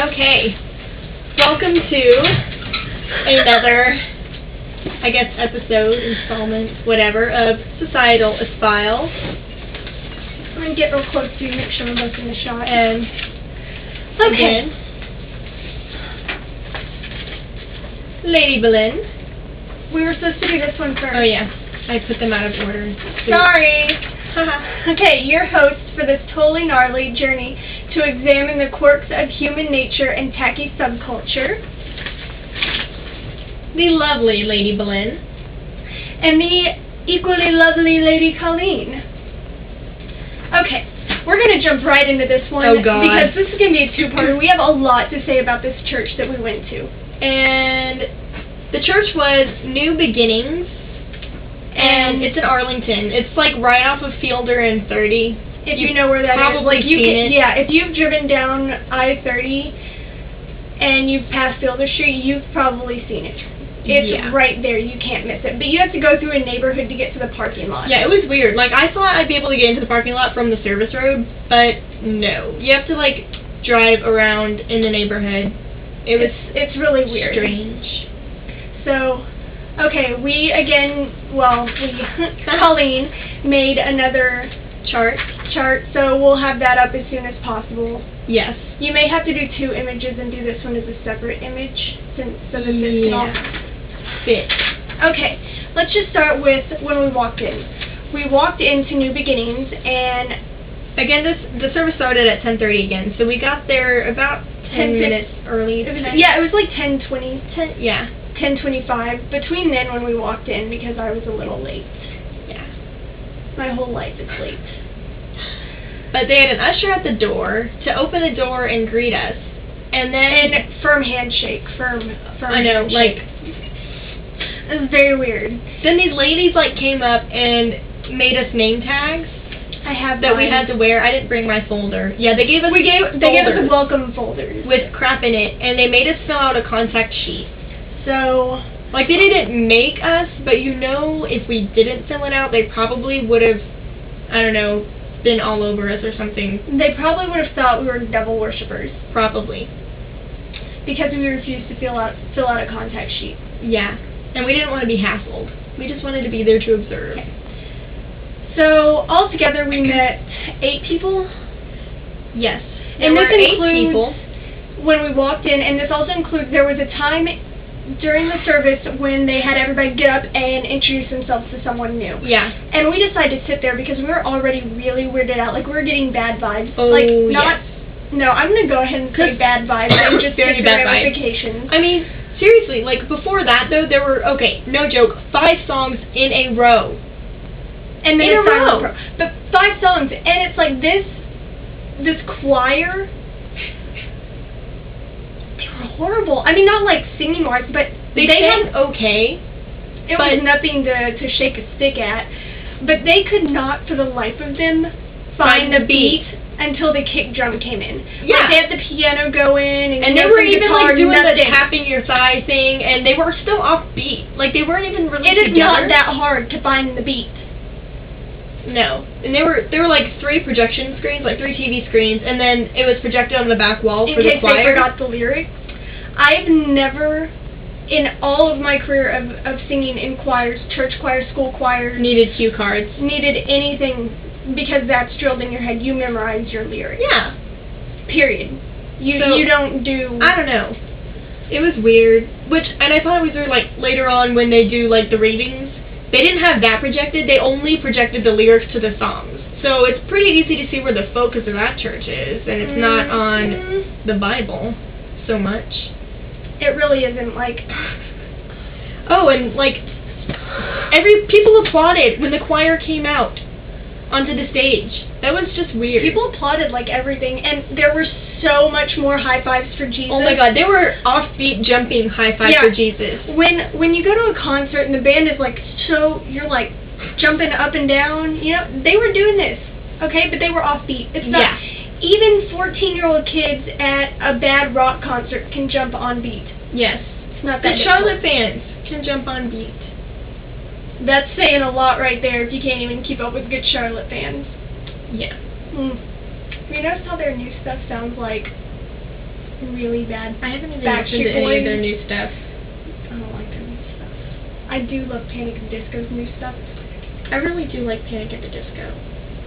Okay, welcome to another, I guess, episode, installment, whatever, of Societal Aspile. I'm going to get real close to you, make sure we're both in the shot. And, okay. Again, Lady Boleyn. We were supposed to do this one first. Oh yeah, I put them out of order. Sorry. Okay, your host for this totally gnarly journey to examine the quirks of human nature and tacky subculture. The lovely Lady Boleyn. And the equally lovely Lady Colleen. Okay, we're going to jump right into this one. Oh, God. Because this is going to be a two-parter. We have a lot to say about this church that we went to. And the church was New Beginnings. And it's in Arlington. It's like right off of Fielder and 30. If you know where that probably is. Like, you seen can, it. Yeah, if you've driven down I-30 and you've passed Fielder Street, you've probably seen it. It's right there. You can't miss it. But you have to go through a neighborhood to get to the parking lot. Yeah, it was weird. Like, I thought I'd be able to get into the parking lot from the service road, but no. You have to, like, drive around in the neighborhood. It's really weird. Strange. So, okay, Colleen made another chart, so we'll have that up as soon as possible. Yes. You may have to do two images and do this one as a separate image, so that this can all fit. Okay, let's just start with when we walked in. We walked into New Beginnings, and again, the service started at 10:30 again, so we got there about 10 minutes early. It was like 10:20. 10:25. Between then when we walked in, because I was a little late. Yeah. My whole life is late. But they had an usher at the door to open the door and greet us. And then firm handshake. Firm I know, handshake. like, it was very weird. Then these ladies like came up and made us name tags. I have that we had to wear. I didn't bring my folder. Yeah, they gave us they gave us welcome folders with crap in it, and they made us fill out a contact sheet. So, like, they didn't make us, but you know, if we didn't fill it out, they probably would have, I don't know, been all over us or something. They probably would have thought we were devil worshippers. Probably. Because we refused to fill out a contact sheet. Yeah, and we didn't want to be hassled. We just wanted to be there to observe. Okay. So, altogether we met 8 people? Yes. And there were this 8 people. When we walked in, and this also includes, there was a time during the service when they had everybody get up and introduce themselves to someone new. Yeah. And we decided to sit there because we were already really weirded out. Like, we were getting bad vibes. Oh, like, yes. No, I'm going to go ahead and say bad vibes and just very get the bad ramifications. I mean, seriously, like, before that, though, there were, okay, no joke, 5 songs in a row. And then in a row. But 5 songs, and it's like this choir, they were horrible. I mean, not like singing wise, but they sang okay. It was nothing to shake a stick at. But they could not, for the life of them, find the beat until the kick drum came in. Yeah. Like, they had the piano going, and they were even guitar, like doing the tapping your thigh thing, and they were still off beat. Like, they weren't even really together. It is not that hard to find the beat. No. And there were like 3 projection screens, like 3 TV screens, and then it was projected on the back wall for the choir. In case they forgot the lyrics. I've never, in all of my career of singing in choirs, church choirs, school choirs, needed cue cards. Needed anything, because that's drilled in your head. You memorize your lyrics. Yeah. Period. You don't do... I don't know. It was weird. And I thought it was weird, like, later on when they do, like, the readings. They didn't have that projected. They only projected the lyrics to the songs. So it's pretty easy to see where the focus of that church is, and it's not on the Bible so much. It really isn't, like... Oh, and, like, people applauded when the choir came out onto the stage. That was just weird. People applauded like everything, and there were so much more high fives for Jesus. Oh my God, they were offbeat jumping high fives for Jesus. When you go to a concert and the band is like, so you're like jumping up and down, you know, they were doing this, okay, but they were offbeat. It's not. Even 14-year-old kids at a bad rock concert can jump on beat. Yes. It's not that the Charlotte fans can jump on beat. That's saying a lot right there if you can't even keep up with good Charlotte fans. Yeah. You notice how their new stuff sounds like really bad. I haven't even Backstreet listened to any of their Boys. new stuff. I don't like their new stuff. I do love Panic at the Disco's new stuff. I really do like Panic at the Disco.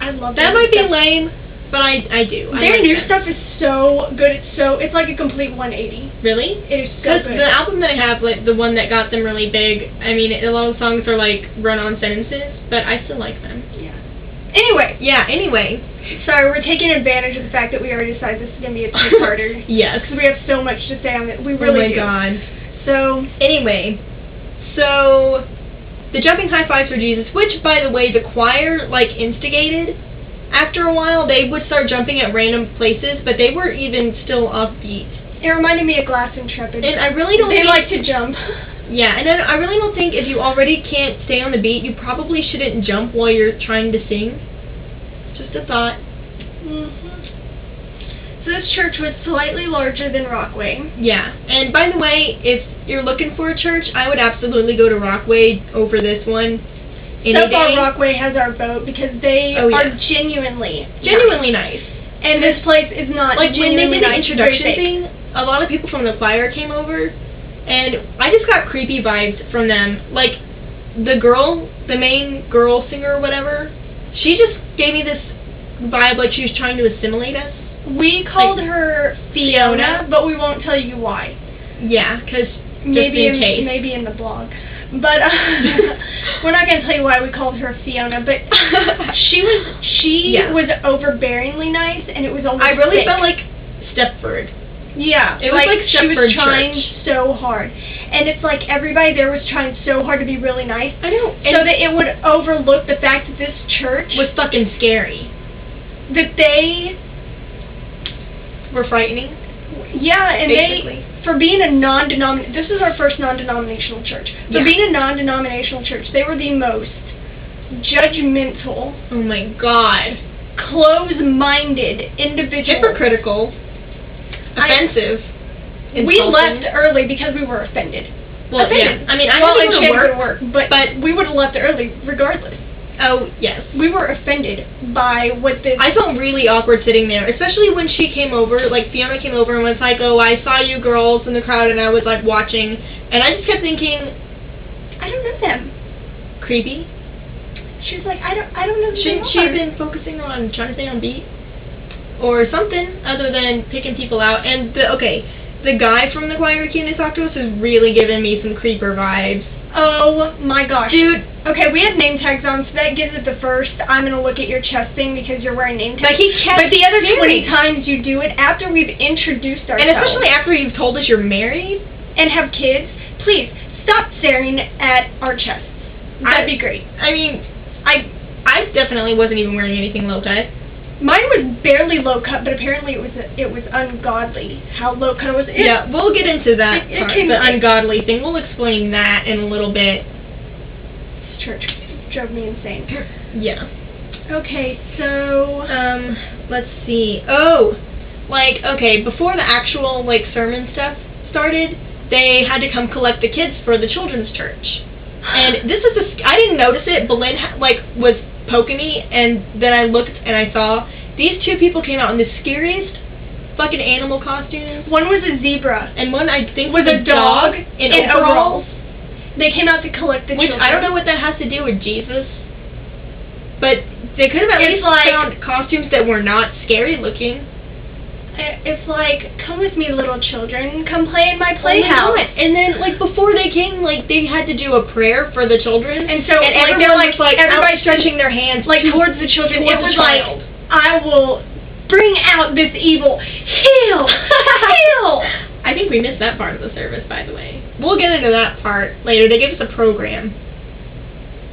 I love That their might new be stuff. lame, but I do. I Their like new them. stuff is so good. It's like a complete 180. Really? It is so Because good. the album that I have, like the one that got them really big, I mean, a lot of the songs are like run-on sentences, but I still like them. Yeah. Anyway. Yeah. Anyway. Sorry, we're taking advantage of the fact that we already decided this is going to be a two-parter. Yes. Because we have so much to say on it. We really do. Oh my god. So, Anyway, so the jumping high fives for Jesus, which by the way the choir like instigated. After a while, they would start jumping at random places, but they were even still offbeat. it reminded me of Glass Intrepid. And I really don't They think... like to jump. Yeah, and then I really don't think if you already can't stay on the beat, you probably shouldn't jump while you're trying to sing. Just a thought. So this church was slightly larger than Rockaway. Yeah, and by the way, if you're looking for a church, I would absolutely go to Rockaway over this one. So far, Rockaway has our vote because they are genuinely nice. And this place is not Like when they genuinely did the nice. introduction thing, a lot of people from the choir came over, and I just got creepy vibes from them. Like the girl, the main girl singer or whatever, she just gave me this vibe like she was trying to assimilate us. We called her Fiona, but we won't tell you why. Yeah, because Maybe in maybe in the blog. But we're not going to tell you why we called her Fiona, but she was overbearingly nice, and it was almost I really sick. felt like Stepford. Yeah, it was like she was Stepford trying Church. so hard, and it's like everybody there was trying so hard to be really nice. I know, so that it would overlook the fact that this church was fucking scary. That they were frightening. Yeah, and basically. for being a non-denominational, this is our first non-denominational church. For being a non-denominational church, they were the most judgmental. Oh my god. Close-minded individuals. Hypocritical. Offensive. We left early because we were offended. Well, offended. Yeah. I mean, I had to go to work, but we would have left early regardless. Oh, yes. We were offended by what this... I felt really awkward sitting there, especially when she came over, like, Fiona came over and was like, oh, I saw you girls in the crowd, and I was, like, watching, and I just kept thinking... I don't know them. Creepy? She was like, I don't know who Shouldn't she have been focusing on trying to stay on beat? Or something, other than picking people out, and, the guy from the choir who came to talk to us is really giving me some creeper vibes. Oh my gosh. Dude. Okay, we have name tags on, so that gives it the first, I'm going to look at your chest thing because you're wearing name tags. But the other 20 times you do it after we've introduced ourselves. And especially after you've told us you're married. And have kids, please stop staring at our chests. That'd be great. I mean, I definitely wasn't even wearing anything low cut. Mine was barely low cut, but apparently it was ungodly how low cut it was. Yeah, we'll get into that part, the ungodly thing. We'll explain that in a little bit. This church drove me insane. Yeah. Okay, so let's see. Oh, before the actual sermon stuff started, they had to come collect the kids for the children's church. And this is I didn't notice it, but Lynn was poking me, and then I looked and I saw these two people came out in the scariest fucking animal costumes. One was a zebra, and one I think was a dog in overalls. They came out to collect the children. I don't know what that has to do with Jesus, but they could have at least found costumes that were not scary looking. It's like, come with me, little children. Come play in my playhouse. And then, before they came, they had to do a prayer for the children. And so, everybody's stretching their hands towards the children. It was child. I will bring out this evil. Heal! Heal! I think we missed that part of the service, by the way. We'll get into that part later. They gave us a program.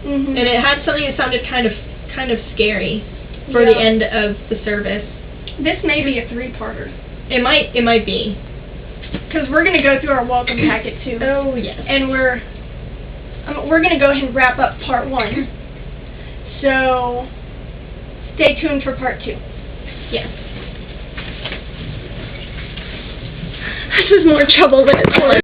Mm-hmm. And it had something that sounded kind of scary for the end of the service. This may be a 3-parter. It might be. Because we're going to go through our welcome packet, too. Oh, yes. And we're going to go ahead and wrap up part 1. So, stay tuned for part 2. Yes. This is more trouble than it's worth.